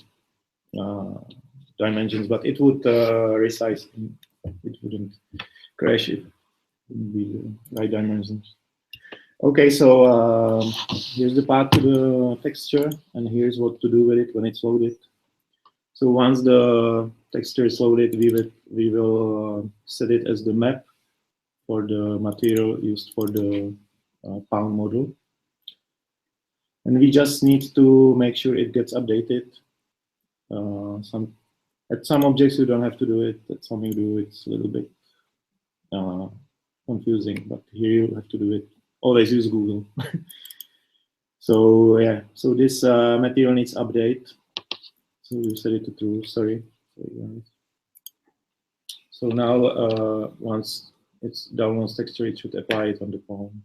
dimensions, but it would resize. It wouldn't crash. It wouldn't be the right dimensions. Okay, so here's the path to the texture, and here's what to do with it when it's loaded. So once the texture is loaded, we will set it as the map for the material used for the pound model. And we just need to make sure it gets updated. At some objects you don't have to do it. At some you do. It's a little bit confusing, but here you have to do it. Always use Google. So yeah, so this material needs update. So you set it to true. Sorry. So now once it's downloads texture, it should apply it on the palm.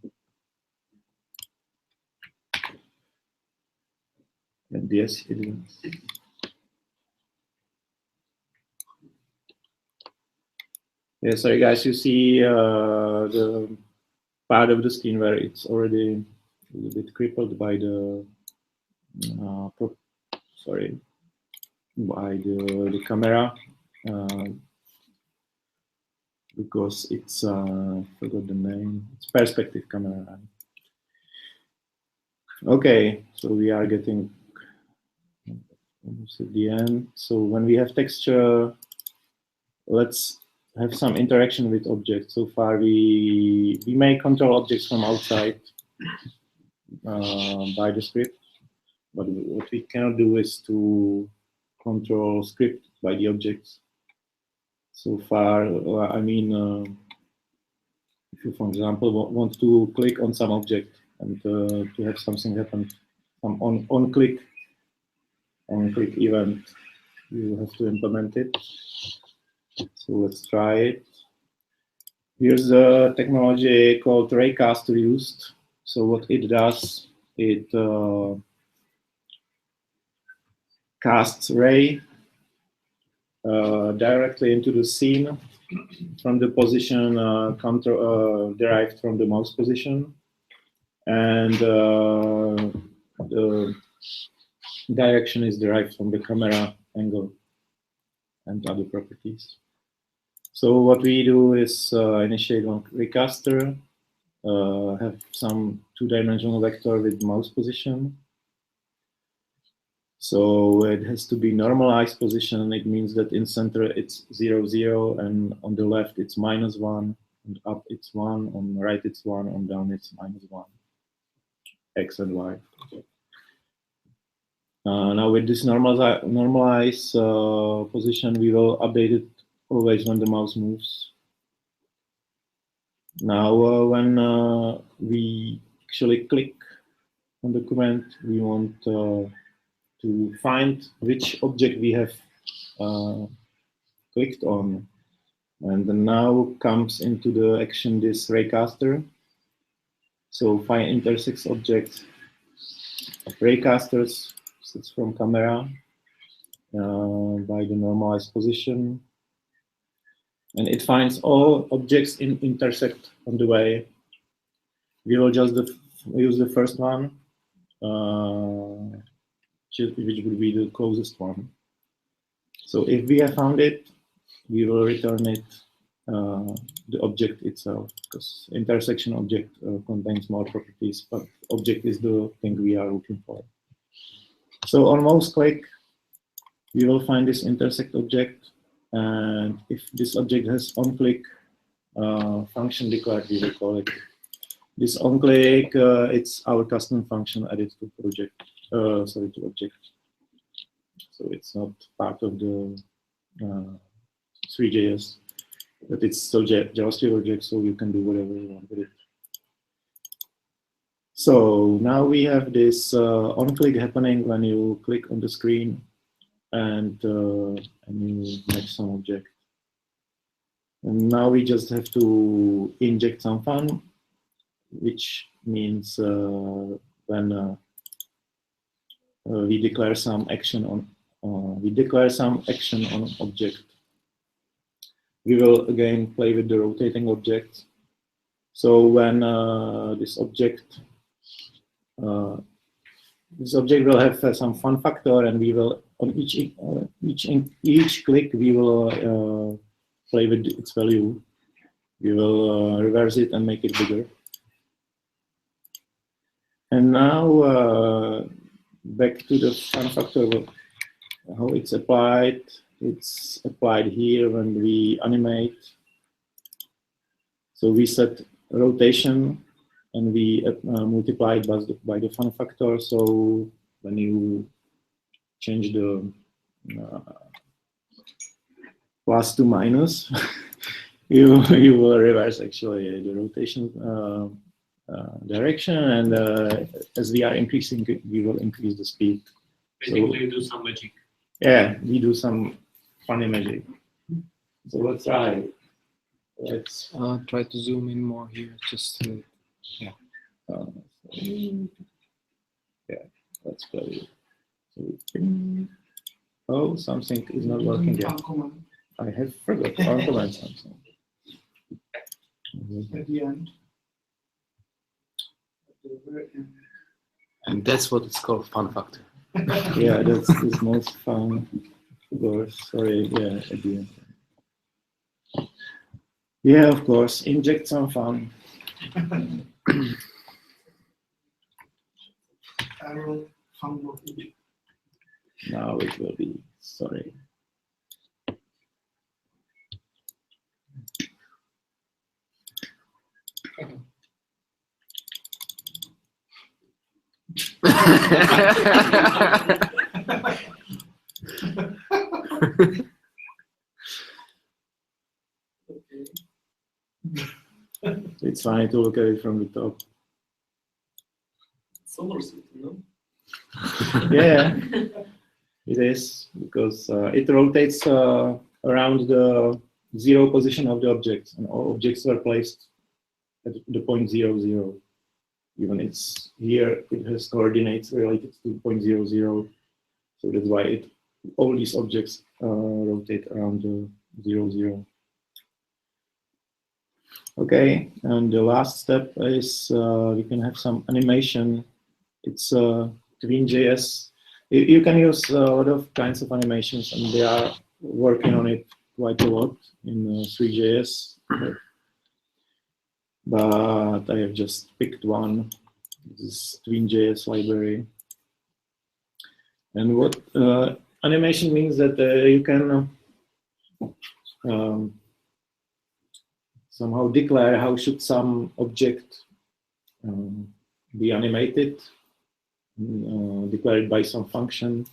And yes, it is. Yeah, sorry guys, you see the part of the screen where it's already a little bit crippled by the the camera because it's I forgot the name. It's perspective camera. Okay, so we are getting almost at the end. So when we have texture, let's have some interaction with objects. So far, we may control objects from outside by the script. But what we cannot do is to control script by the objects. So far, I mean, if you, for example, want to click on some object and to have something happen, some on-click event, you have to implement it. So let's try it. Here's a technology called Tricaster used. So what it does, it casts ray directly into the scene from the position derived from the mouse position, and the direction is derived from the camera angle and other properties. So what we do is initiate one Tricaster, have some two-dimensional vector with mouse position. So it has to be normalized position. It means that in center it's 0, 0, and on the left it's -1, and up it's 1, on the right it's 1, on down it's -1, x and y. Now with this normalized position, we will update it always when the mouse moves. Now when we actually click on the command, we want to find which object we have clicked on. And now comes into the action this raycaster. So find intersex object. Raycasters sits from camera by the normalized position. And it finds all objects intersect on the way. We will just use the first one, which would be the closest one. So if we have found it, we will return it, the object itself, because intersection object contains more properties, but object is the thing we are looking for. So on mouse click, we will find this intersect object, and if this object has on-click function declared, we will call it. This on-click, it's our custom function added to project, sorry, to object. So it's not part of the ThreeJS, but it's still JavaScript object, so you can do whatever you want with it. So now we have this on-click happening when you click on the screen and you make some object. And now we just have to inject some fun, which means when we declare some action on object. We will again play with the rotating object. So when this object will have some fun factor, and we will on each click we will play with its value. We will reverse it and make it bigger. And now back to the fun factor, how it's applied. It's applied here when we animate. So we set rotation and we multiply it by the fun factor. So when you change the plus to minus, you will reverse actually the rotation direction, and as we are increasing, we will increase the speed. Basically, you do some magic. Yeah, we do some funny magic. So let's try. Let's try to zoom in more here. Just yeah. Let's play. Oh, something is not working yet. I have forgot to uncomment something. At the end. and that's what it's called, fun factor. Yeah, that's the most fun. Sorry, yeah, at the end. Yeah, of course, inject some fun. Arrow, fun location. Now it will be, sorry. It's fine to look at it from the top. Solar system, no? Yeah, it is, because it rotates around the 0 position of the object, and all objects are placed at the point 0, 0. Even it's here, it has coordinates related to point 0, 0. So that's why all these objects rotate around the 0, 0. Okay, and the last step is we can have some animation. It's TweenJS. You can use a lot of kinds of animations, and they are working on it quite a lot in ThreeJS. But I have just picked one. This is TweenJS library. And what animation means that you can somehow declare how should some object be animated, declared by some function,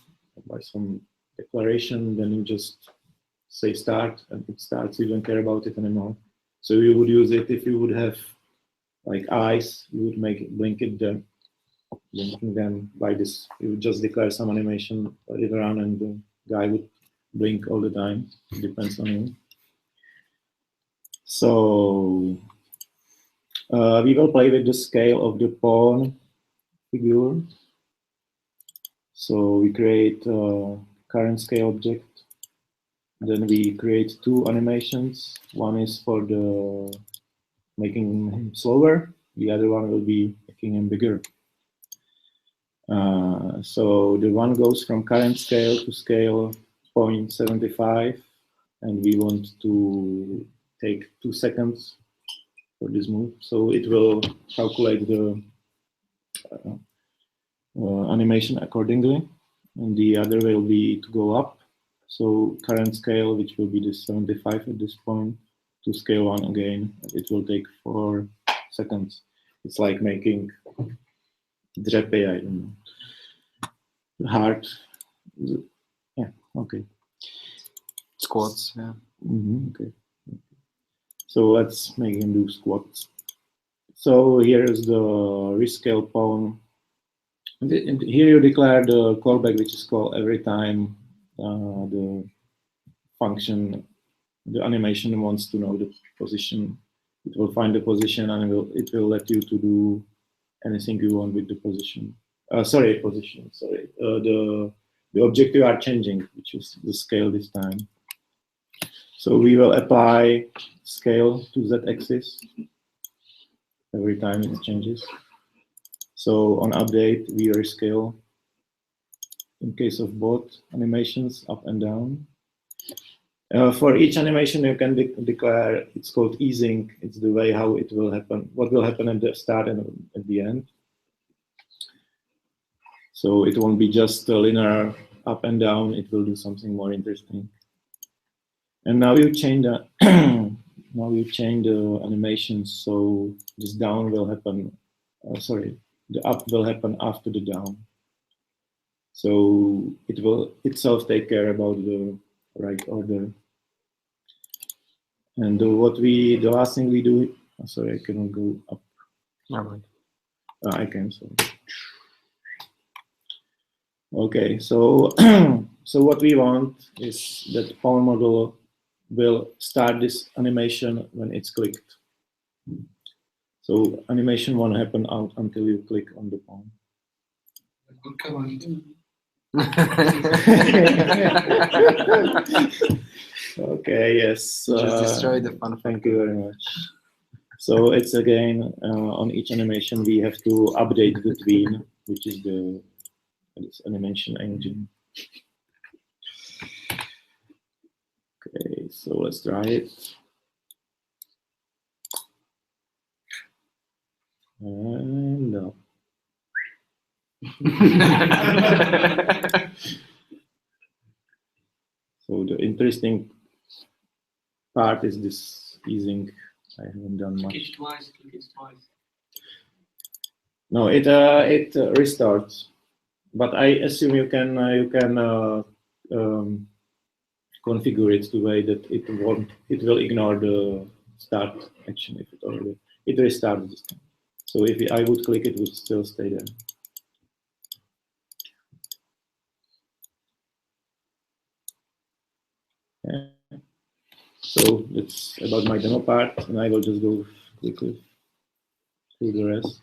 by some declaration. Then you just say start, and it starts. You don't care about it anymore. So you would use it if you would have like eyes. You would make it blinking them by this. You would just declare some animation, put it around, and the guy would blink all the time. It depends on you. So we will play with the scale of the pawn figure. So we create a current scale object. Then we create 2 animations. One is for the making him slower. The other one will be making him bigger. So the one goes from current scale to scale 0.75, and we want to take 2 seconds for this move. So it will calculate the animation accordingly, and the other will be to go up. So current scale, which will be the 75 at this point, to scale 1 again. It will take 4 seconds. It's like making drepe, I don't know. Heart. Yeah, okay. Squats, yeah. Okay. So let's make him do squats. So here is the rescale pawn. And here you declare the callback, which is called every time the function, the animation wants to know the position. It will find the position, and it will let you to do anything you want with the position. Sorry, the object you are changing, which is the scale this time. So we will apply scale to z-axis every time it changes. So on update, we rescale in case of both animations, up and down. For each animation, you can declare, it's called easing. It's the way how it will happen, what will happen at the start and at the end. So it won't be just a linear up and down, it will do something more interesting. And now you change the now you change the animations, so this down will happen, sorry, the up will happen after the down. So it will itself take care about the right order. And the last thing we do, sorry, I cannot go up. I can, sorry. Okay, so so what we want is that the pawn model will start this animation when it's clicked. So animation won't happen out until you click on the pawn. Good command. Okay, yes. Just destroy the fun. Thank you very much. So it's again, on each animation, we have to update the tween, which is this animation engine. Okay, so let's try it. And no. So the interesting part is this easing. I haven't done much. Click it twice, click it twice. No, it restarts, but I assume you can configure it the way that it will ignore the start action if it restarts this time. So if I would click, it would still stay there. Yeah. So that's about my demo part, and I will just go quickly through the rest.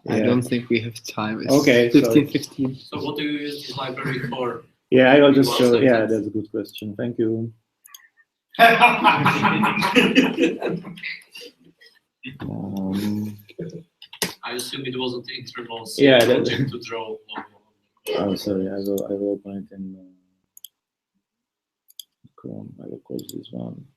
I don't think we have time. It's Okay, 15:15. So what do you use this library for? Yeah, I will just Well, show. so Yeah, that's- that's a good question. Thank you. I assume it wasn't internal Yeah, project to draw logo. Oh, sorry. I will open it in Chrome. I will close this one.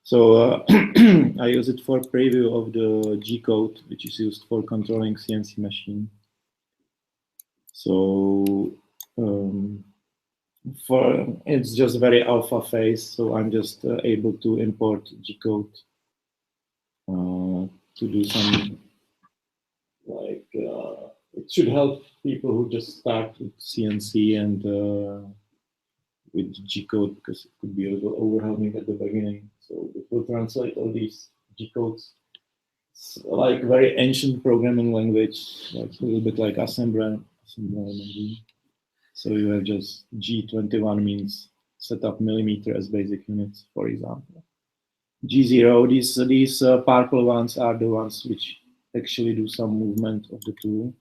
So I use it for preview of the G code, which is used for controlling CNC machine. So it's just very alpha phase, so I'm just able to import G code to do some like it should help people who just start with CNC and with G code, because it could be a little overwhelming at the beginning. So it will translate all these G codes. It's like very ancient programming language, like a little bit like assembler maybe. So you have just G21 means set up millimeter as basic units, for example. G0, these purple ones are the ones which actually do some movement of the tool.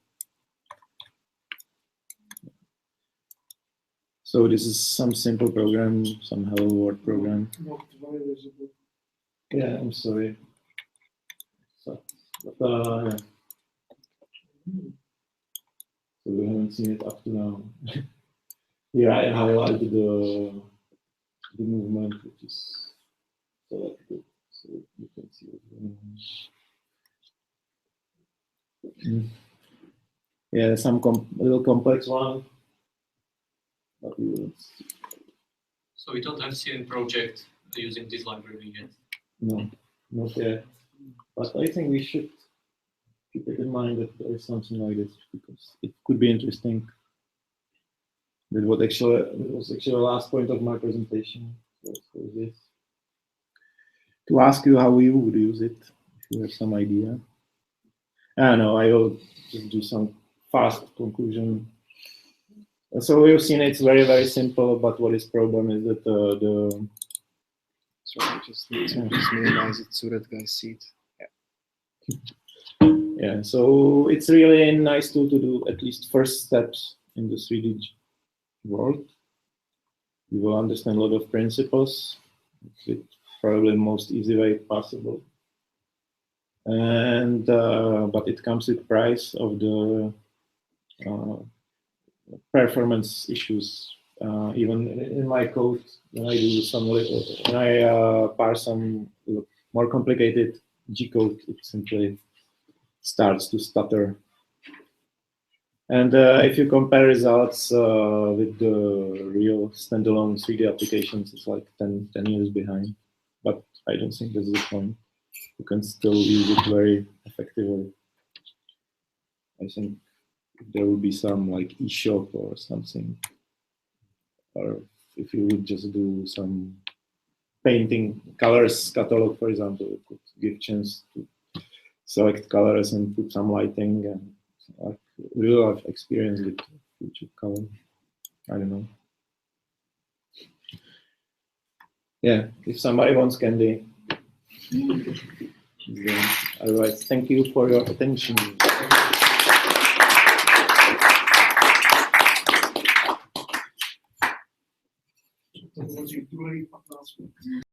So this is some simple program, some hello world program. Not very visible. Yeah, I'm sorry. So, but, yeah. So we haven't seen it up to now. Here I highlighted the movement, which is selected, so you can see what's going on. Yeah, some little complex one, but we will see. So we don't have CN project using this library yet. No, not yet. But I think we should keep it in mind that there is something like this, because it could be interesting. That was actually the last point of my presentation. So this, to ask you how you would use it, if you have some idea. I don't know, I will just do some fast conclusion. So we've seen it's very, very simple, but what is problem is that So I just need to just minimize it so that guys see it. Yeah, so it's really a nice tool to do at least first steps in the 3D world. You will understand a lot of principles. It's probably the most easy way possible. And but it comes with price of the performance issues. Even in my code, when I do when I parse some more complicated G code, it simply starts to stutter. And if you compare results with the real standalone 3D applications, it's like 10 years behind. But I don't think that's the point. You can still use it very effectively. I think there will be some like eShop or something. Or if you would just do some painting colors catalog, for example, you could give chance to select colors and put some lighting and like real life experience with future color. I don't know. Yeah, if somebody wants candy. Then, otherwise, thank you for your attention. To bylo 15 minut.